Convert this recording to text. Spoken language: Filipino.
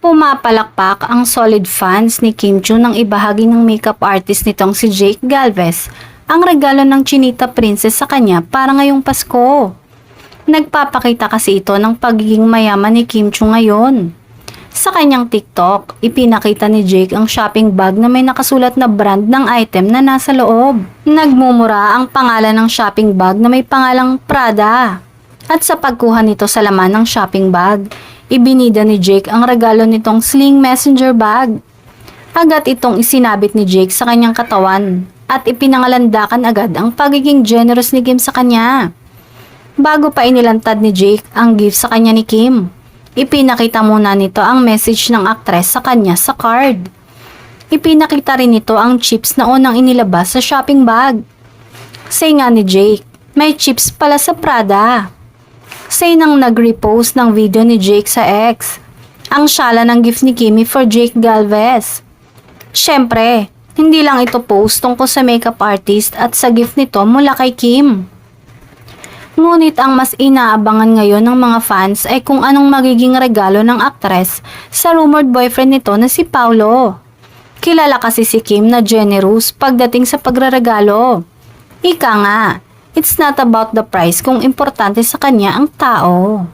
Pumapalakpak ang solid fans ni Kim Chiu nang ibahagi ng makeup artist nitong si Jake Galvez ang regalo ng Chinita Princess sa kanya para ngayong Pasko. Nagpapakita kasi ito ng pagiging mayaman ni Kim Chiu ngayon. Sa kanyang TikTok, ipinakita ni Jake ang shopping bag na may nakasulat na brand ng item na nasa loob. Nagmumura ang pangalan ng shopping bag na may pangalang Prada. At sa pagkuha nito sa laman ng shopping bag, ibinida ni Jake ang regalo nitong sling messenger bag. Agad itong isinabit ni Jake sa kanyang katawan at ipinangalandakan agad ang pagiging generous ni Kim sa kanya. Bago pa inilantad ni Jake ang gift sa kanya ni Kim, ipinakita muna nito ang message ng aktres sa kanya sa card. Ipinakita rin nito ang chips na unang inilabas sa shopping bag. Say nga ni Jake, may chips pala sa Prada. Say nang nag-repost ng video ni Jake sa X, ang syala ng gift ni Kimmy for Jake Galvez. Syempre, hindi lang ito post tungkol sa makeup artist at sa gift nito mula kay Kim. Ngunit ang mas inaabangan ngayon ng mga fans ay kung anong magiging regalo ng aktres sa rumored boyfriend nito na si Paulo. Kilala kasi si Kim na generous pagdating sa pagreregalo. Ika nga, it's not about the price kung importante sa kanya ang tao.